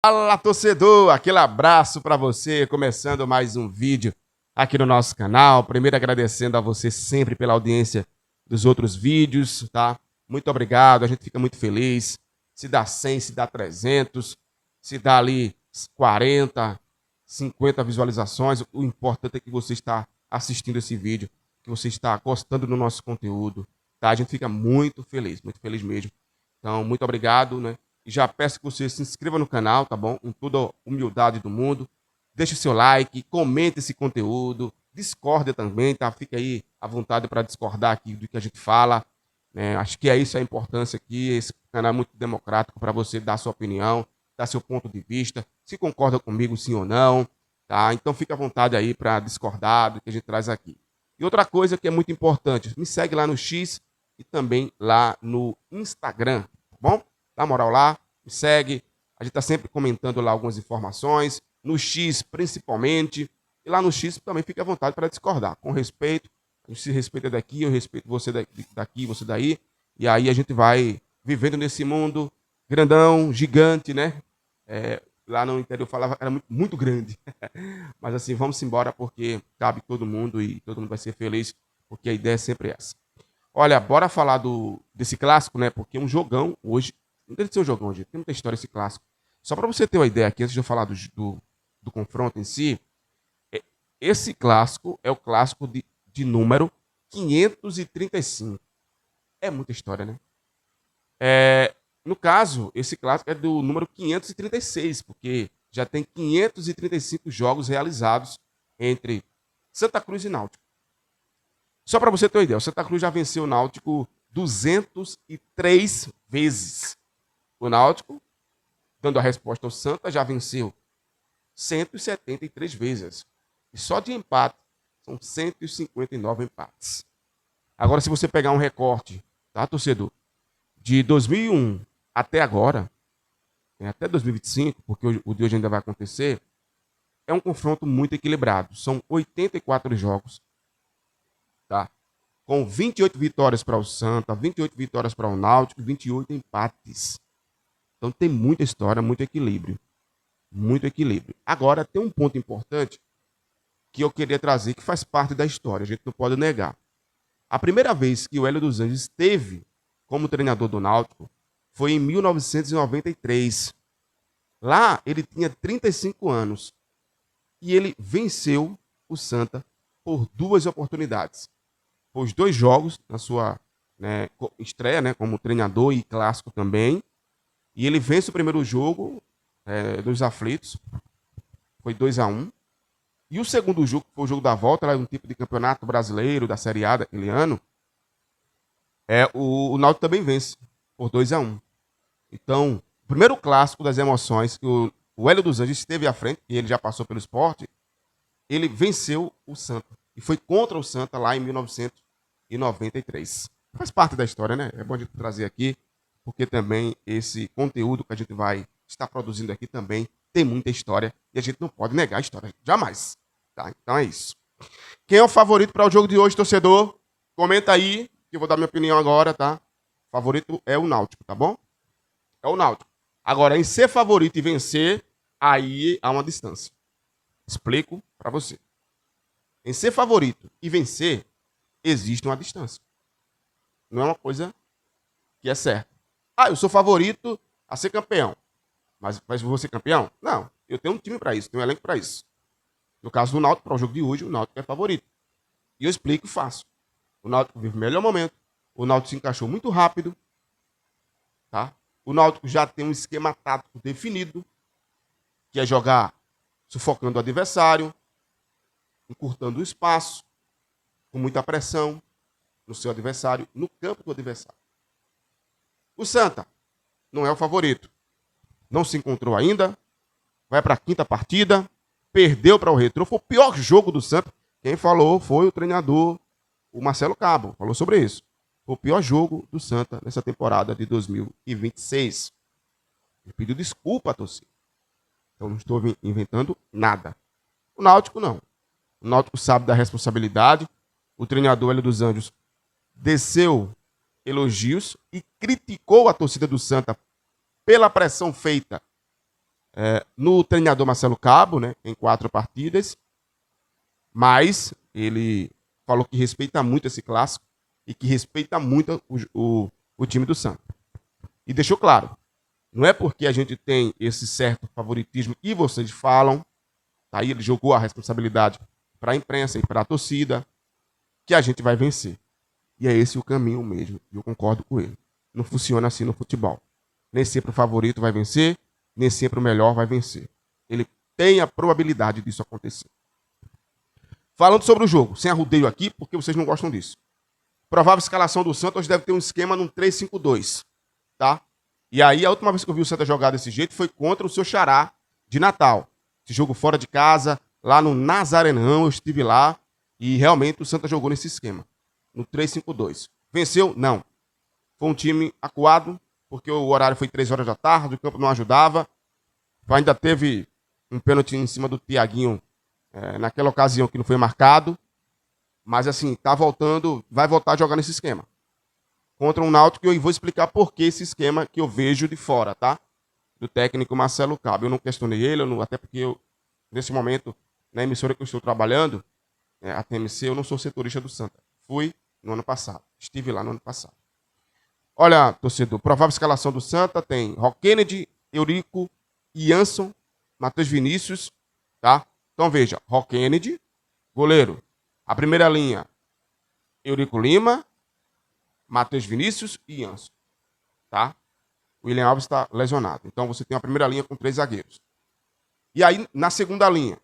Fala, torcedor! Aquele abraço para você, começando mais um vídeo aqui no nosso canal. Primeiro agradecendo a você sempre pela audiência dos outros vídeos, tá? Muito obrigado, a gente fica muito feliz. Se dá 100, se dá 300, se dá ali 40, 50 visualizações, o importante é que você está assistindo esse vídeo, que você está gostando do nosso conteúdo, tá? A gente fica muito feliz mesmo. Então, muito obrigado, né? E já peço que você se inscreva no canal, tá bom? Com toda a humildade do mundo. Deixe o seu like, comente esse conteúdo, discorda também, tá? Fica aí à vontade para discordar aqui do que a gente fala. Né? Acho que é isso a importância aqui. Esse canal é muito democrático para você dar sua opinião, dar seu ponto de vista, se concorda comigo sim ou não, tá? Então fica à vontade aí para discordar do que a gente traz aqui. E outra coisa que é muito importante, me segue lá no X e também lá no Instagram, tá bom? Dá moral lá, me segue. A gente está sempre comentando lá algumas informações, no X principalmente. E lá no X também fica à vontade para discordar, com respeito. A gente se respeita daqui, eu respeito você daqui, você daí. E aí a gente vai vivendo nesse mundo grandão, gigante, né? Lá no interior eu falava era muito grande. Mas assim, vamos embora porque cabe todo mundo e todo mundo vai ser feliz, porque a ideia é sempre essa. Olha, bora falar desse clássico, né? Porque é um jogão hoje. Não deve ser um jogão, gente. Tem muita história esse clássico. Só para você ter uma ideia aqui, antes de eu falar do confronto em si, esse clássico é o clássico de número 535. É muita história, né? No caso, esse clássico é do número 536, porque já tem 535 jogos realizados entre Santa Cruz e Náutico. Só para você ter uma ideia, o Santa Cruz já venceu o Náutico 203 vezes. O Náutico, dando a resposta ao Santa, já venceu 173 vezes. E só de empate, são 159 empates. Agora, se você pegar um recorte, tá, torcedor? De 2001 até agora, até 2025, porque o de hoje ainda vai acontecer, é um confronto muito equilibrado. São 84 jogos, tá? Com 28 vitórias para o Santa, 28 vitórias para o Náutico, 28 empates. Então tem muita história, muito equilíbrio. Muito equilíbrio. Agora, tem um ponto importante que eu queria trazer, que faz parte da história, a gente não pode negar. A primeira vez que o Hélio dos Anjos esteve como treinador do Náutico foi em 1993. Lá ele tinha 35 anos e ele venceu o Santa por duas oportunidades. Pôs 2 jogos na sua, né, estreia, né, como treinador e clássico também. E ele vence o primeiro jogo dos aflitos, foi 2-1. E o segundo jogo, que foi o jogo da volta, era um tipo de campeonato brasileiro da Série A daquele ano, o Náutico também vence por 2-1. Então, o primeiro clássico das emoções, que o Hélio dos Anjos esteve à frente, e ele já passou pelo esporte, ele venceu o Santa. E foi contra o Santa lá em 1993. Faz parte da história, né? É bom a gente trazer aqui, porque também esse conteúdo que a gente vai estar produzindo aqui também tem muita história e a gente não pode negar a história, jamais. Tá? Então é isso. Quem é o favorito para o jogo de hoje, torcedor? Comenta aí, que eu vou dar minha opinião agora, tá? O favorito é o Náutico, tá bom? É o Náutico. Agora, em ser favorito e vencer, aí há uma distância. Explico para você. Em ser favorito e vencer, existe uma distância. Não é uma coisa que é certa. Ah, eu sou favorito a ser campeão. Mas vou ser campeão? Não. Eu tenho um time para isso, tenho um elenco para isso. No caso do Náutico, para o jogo de hoje, o Náutico é favorito. E eu explico e faço. O Náutico vive o melhor momento. O Náutico se encaixou muito rápido. Tá? O Náutico já tem um esquema tático definido, que é jogar sufocando o adversário, encurtando o espaço, com muita pressão no seu adversário, no campo do adversário. O Santa não é o favorito. Não se encontrou ainda. Vai para a quinta partida. Perdeu para o Retrô. Foi o pior jogo do Santa. Quem falou foi o treinador, o Marcelo Cabo. Falou sobre isso. Foi o pior jogo do Santa nessa temporada de 2026. Ele pediu desculpa a torcida. Então não estou inventando nada. O Náutico não. O Náutico sabe da responsabilidade. O treinador Hélio dos Anjos desceu elogios e criticou a torcida do Santa pela pressão feita no treinador Marcelo Cabo, né, em 4 partidas, mas ele falou que respeita muito esse clássico e que respeita muito o time do Santa. E deixou claro, não é porque a gente tem esse certo favoritismo que vocês falam, tá? Aí ele jogou a responsabilidade para a imprensa e para a torcida, que a gente vai vencer. E é esse o caminho mesmo, e eu concordo com ele. Não funciona assim no futebol. Nem sempre o favorito vai vencer, nem sempre o melhor vai vencer. Ele tem a probabilidade disso acontecer. Falando sobre o jogo, sem arrudeio aqui, porque vocês não gostam disso. Provável escalação do Santos deve ter um esquema num 3-5-2, tá? E aí a última vez que eu vi o Santa jogar desse jeito foi contra o seu xará de Natal. Esse jogo fora de casa, lá no Nazarenão, eu estive lá e realmente o Santa jogou nesse esquema, no 3-5-2. Venceu? Não. Foi um time acuado, porque o horário foi 3 horas da tarde, o campo não ajudava. Ainda teve um pênalti em cima do Thiaguinho naquela ocasião que não foi marcado. Mas assim, tá voltando, vai voltar a jogar nesse esquema. Contra um Náutico, e eu vou explicar por que esse esquema que eu vejo de fora, tá? Do técnico Marcelo Cabo. Eu não questionei ele, até porque eu, nesse momento, na emissora que eu estou trabalhando, a TMC, eu não sou setorista do Santa. Fui no ano passado. Estive lá no ano passado. Olha, torcedor, provável escalação do Santa tem Rock Kennedy, Eurico, Jansson, Matheus Vinícius, tá? Então veja, Rock Kennedy, goleiro. A primeira linha, Eurico Lima, Matheus Vinícius e Jansson, tá? O William Alves está lesionado. Então você tem a primeira linha com 3 zagueiros. E aí, na segunda linha,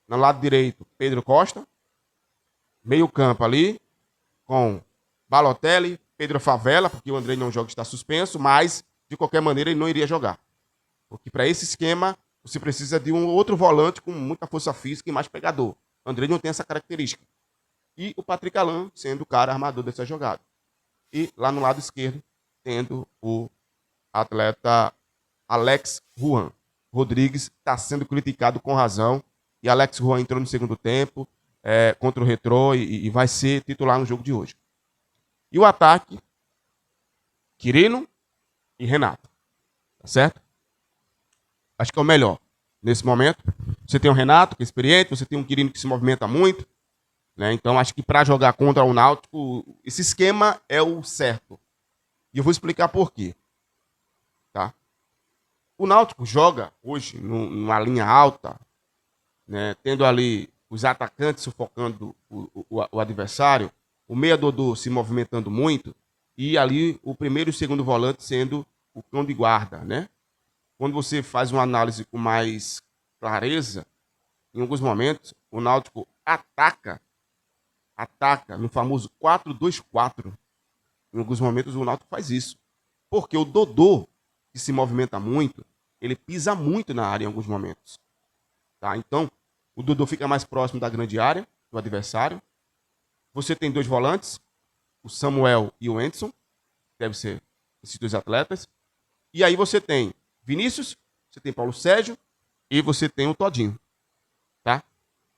no lado direito, Pedro Costa. Meio campo ali, com Balotelli, Pedro Favela, porque o Andrei não joga, está suspenso, mas, de qualquer maneira, ele não iria jogar. Porque para esse esquema, você precisa de um outro volante com muita força física e mais pegador. O Andrei não tem essa característica. E o Patrick Alain sendo o cara armador dessa jogada. E lá no lado esquerdo, tendo o atleta Alex Juan. Rodrigues está sendo criticado com razão. E Alex Juan entrou no segundo tempo contra o Retrô e vai ser titular no jogo de hoje. E o ataque, Quirino e Renato. Tá certo? Acho que é o melhor nesse momento. Você tem o Renato, que é experiente, você tem um Quirino que se movimenta muito. Né? Então, acho que para jogar contra o Náutico, esse esquema é o certo. E eu vou explicar por quê. Tá? O Náutico joga hoje numa linha alta, né? Tendo ali os atacantes sufocando o adversário, o meia Dodô se movimentando muito, e ali o primeiro e o segundo volante sendo o cão de guarda. Né? Quando você faz uma análise com mais clareza, em alguns momentos, o Náutico ataca no famoso 4-2-4. Em alguns momentos o Náutico faz isso. Porque o Dodô, que se movimenta muito, ele pisa muito na área em alguns momentos. Tá? Então, o Dodô fica mais próximo da grande área do adversário. Você tem 2 volantes, o Samuel e o Edson, deve ser esses 2 atletas. E aí você tem Vinícius, você tem Paulo Sérgio e você tem o Todinho. Tá?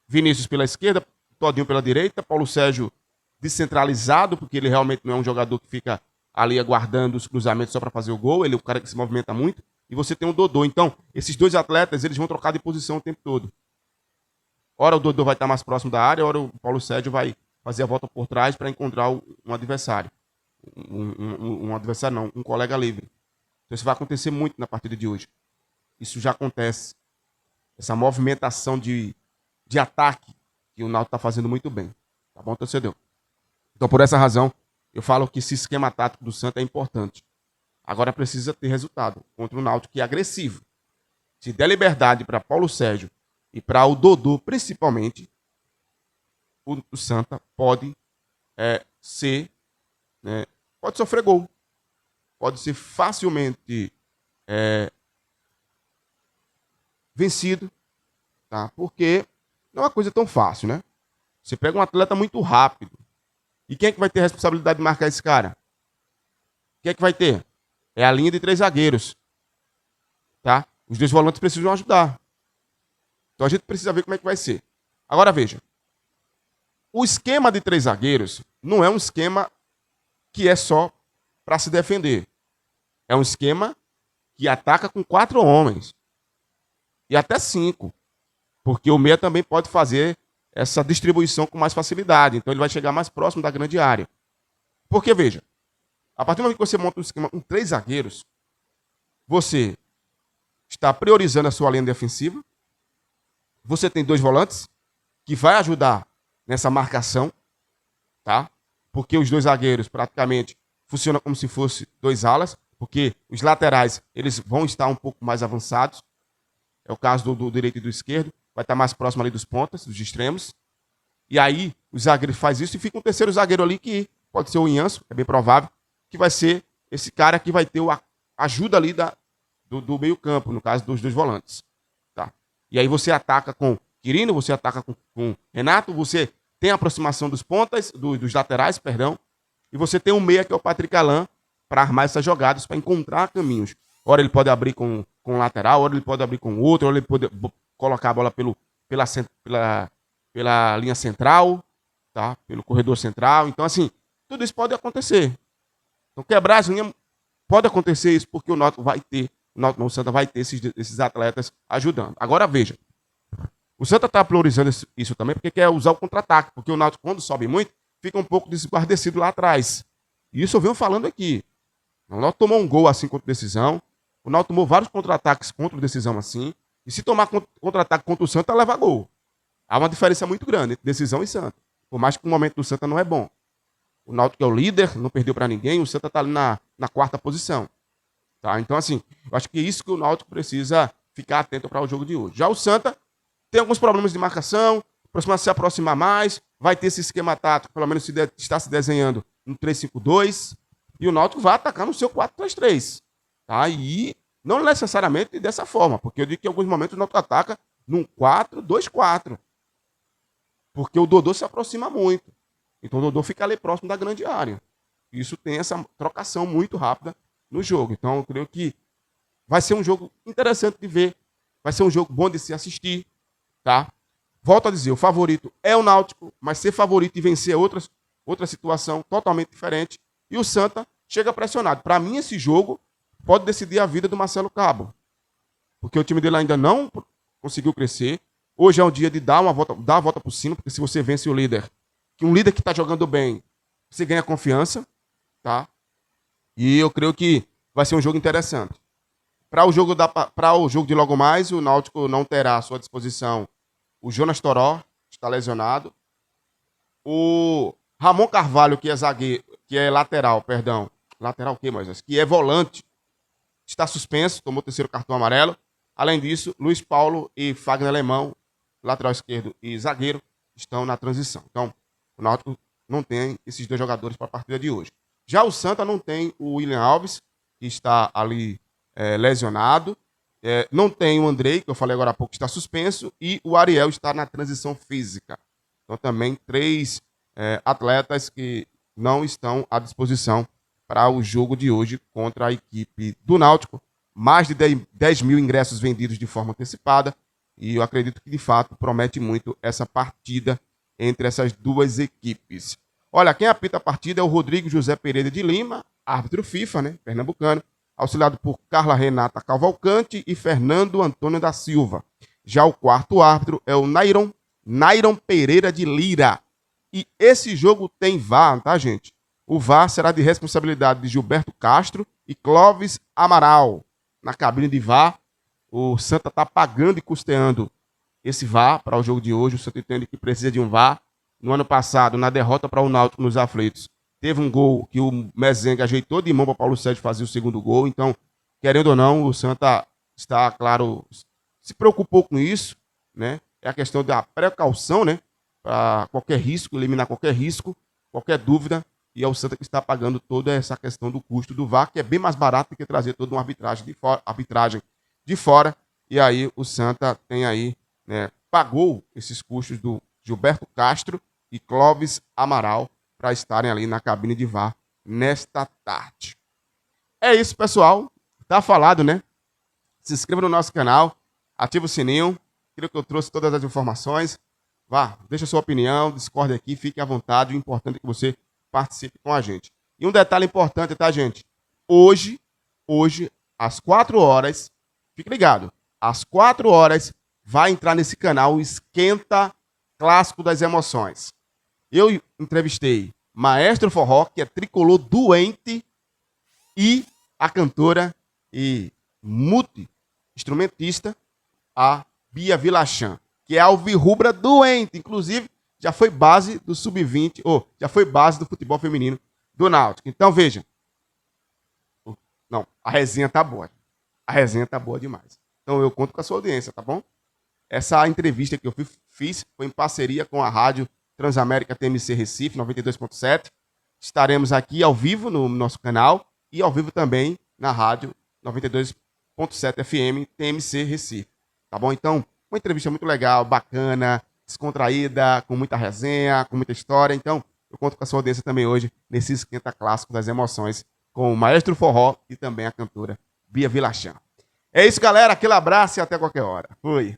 Vinícius pela esquerda, Todinho pela direita, Paulo Sérgio descentralizado, porque ele realmente não é um jogador que fica ali aguardando os cruzamentos só para fazer o gol, ele é o cara que se movimenta muito, e você tem o Dodô. Então, esses 2 atletas, eles vão trocar de posição o tempo todo. Ora o Dodô vai estar mais próximo da área, ora o Paulo Sérgio vai fazer a volta por trás para encontrar um adversário. Um adversário não, um colega livre. Então isso vai acontecer muito na partida de hoje. Isso já acontece. Essa movimentação de ataque que o Náutico está fazendo muito bem. Tá bom, torcedor? Então, por essa razão, eu falo que esse esquema tático do Santa é importante. Agora precisa ter resultado contra o Náutico, que é agressivo. Se der liberdade para Paulo Sérgio e para o Dodô, principalmente, o Santa pode pode sofrer gol. Pode ser facilmente vencido, tá? Porque não é uma coisa tão fácil, né? Você pega um atleta muito rápido. E quem é que vai ter a responsabilidade de marcar esse cara? Quem é que vai ter? É a linha de 3 zagueiros. Tá? Os 2 volantes precisam ajudar. Então a gente precisa ver como é que vai ser. Agora veja. O esquema de 3 zagueiros não é um esquema que é só para se defender. É um esquema que ataca com 4 homens. E até 5. Porque o meia também pode fazer essa distribuição com mais facilidade. Então ele vai chegar mais próximo da grande área. Porque, veja, a partir do momento que você monta um esquema com 3 zagueiros, você está priorizando a sua linha defensiva. Você tem 2 volantes, que vai ajudar nessa marcação, tá? Porque os 2 zagueiros praticamente funcionam como se fossem 2 alas, porque os laterais eles vão estar um pouco mais avançados. É o caso do direito e do esquerdo, vai estar mais próximo ali dos pontas, dos extremos. E aí o zagueiro faz isso e fica um terceiro zagueiro ali que pode ser o Inhanso, é bem provável, que vai ser esse cara que vai ter a ajuda ali do meio campo, no caso dos 2 volantes. Tá? E aí você ataca com Quirino, você ataca com Renato, você tem a aproximação dos pontas, dos laterais, perdão, e você tem um meia que é o Patrick Alain para armar essas jogadas, para encontrar caminhos. Ora ele pode abrir com um lateral, ora ele pode abrir com outro, ora ele pode colocar a bola pela linha central, tá? Pelo corredor central. Então, assim, tudo isso pode acontecer. Então, quebrar as linhas pode acontecer isso, porque o Náutico vai ter, o Santa vai ter esses atletas ajudando. Agora, veja, o Santa está priorizando isso também porque quer usar o contra-ataque, porque o Náutico, quando sobe muito, fica um pouco desguardecido lá atrás. E isso eu venho falando aqui. O Náutico tomou um gol assim contra o Decisão, o Náutico tomou vários contra-ataques contra o Decisão assim, e se tomar contra-ataque contra o Santa, leva gol. Há uma diferença muito grande entre Decisão e Santa, por mais que o momento do Santa não é bom. O Náutico é o líder, não perdeu para ninguém, o Santa está ali na 4ª posição. Tá? Então, assim, eu acho que é isso que o Náutico precisa ficar atento para o jogo de hoje. Já o Santa tem alguns problemas de marcação, se aproximar mais, vai ter esse esquema tático, pelo menos está se desenhando um 3-5-2, e o Náutico vai atacar no seu 4-3-3. Tá? E não necessariamente dessa forma, porque eu digo que em alguns momentos o Náutico ataca num 4-2-4. Porque o Dodô se aproxima muito. Então o Dodô fica ali próximo da grande área. Isso tem essa trocação muito rápida no jogo. Então eu creio que vai ser um jogo interessante de ver. Vai ser um jogo bom de se assistir. Tá? Volto a dizer, o favorito é o Náutico, mas ser favorito e vencer outra situação totalmente diferente. E o Santa chega pressionado. Para mim, esse jogo pode decidir a vida do Marcelo Cabo. Porque o time dele ainda não conseguiu crescer. Hoje é o dia de dar a volta por cima, porque se você vence o líder, que um líder que está jogando bem, você ganha confiança. Tá? E eu creio que vai ser um jogo interessante. Para o jogo de logo mais, o Náutico não terá à sua disposição o Jonas Toró, está lesionado. O Ramon Carvalho, que é zagueiro, que é lateral, perdão. Lateral o quê, Moisés? Que é volante, está suspenso, tomou o 3º cartão amarelo. Além disso, Luiz Paulo e Fagner Alemão, lateral esquerdo e zagueiro, estão na transição. Então, o Náutico não tem esses 2 jogadores para a partida de hoje. Já o Santa não tem o William Alves, que está ali lesionado. Não tem o Andrei, que eu falei agora há pouco, que está suspenso. E o Ariel está na transição física. Então, também 3 atletas que não estão à disposição para o jogo de hoje contra a equipe do Náutico. Mais de 10 mil ingressos vendidos de forma antecipada. E eu acredito que, de fato, promete muito essa partida entre essas 2 equipes. Olha, quem apita a partida é o Rodrigo José Pereira de Lima, árbitro FIFA, né, pernambucano, auxiliado por Carla Renata Cavalcante e Fernando Antônio da Silva. Já o 4º árbitro é o Nairon Pereira de Lira. E esse jogo tem VAR, tá, gente? O VAR será de responsabilidade de Gilberto Castro e Clóvis Amaral. Na cabine de VAR, o Santa está pagando e custeando esse VAR para o jogo de hoje. O Santa entende que precisa de um VAR. No ano passado, na derrota para o Náutico nos aflitos, teve um gol que o Mezenga ajeitou de mão para o Paulo Sérgio fazer o 2º gol. Então, querendo ou não, o Santa está, claro, se preocupou com isso, né? É a questão da precaução, né? Para qualquer risco, eliminar qualquer risco, qualquer dúvida. E é o Santa que está pagando toda essa questão do custo do VAR, que é bem mais barato do que trazer toda uma arbitragem de fora. E aí o Santa tem aí, né, pagou esses custos do Gilberto Castro e Clóvis Amaral para estarem ali na cabine de VAR nesta tarde. É isso, pessoal. Tá falado, né? Se inscreva no nosso canal, ativa o sininho. Creio que eu trouxe todas as informações. Vá, deixa a sua opinião, discorde aqui, fique à vontade. O importante é que você participe com a gente. E um detalhe importante, tá, gente? Hoje, às 4 horas, fique ligado, às 4 horas vai entrar nesse canal o Esquenta Clássico das Emoções. Eu entrevistei Maestro Forró, que é tricolor doente, e a cantora e multi-instrumentista, a Bia Vilachan, que é alvirrubra doente, inclusive já foi base do sub-20, ou já foi base do futebol feminino do Náutico. Então veja, não, a resenha tá boa. A resenha tá boa demais. Então eu conto com a sua audiência, tá bom? Essa entrevista que eu fiz foi em parceria com a rádio Transamérica TMC Recife 92.7. Estaremos aqui ao vivo no nosso canal e ao vivo também na rádio 92.7 FM TMC Recife. Tá bom? Então, uma entrevista muito legal, bacana, descontraída, com muita resenha, com muita história. Então, eu conto com a sua audiência também hoje nesse Esquenta Clássico das Emoções com o Maestro Forró e também a cantora Bia Vilachan. É isso, galera. Aquele abraço e até qualquer hora. Fui.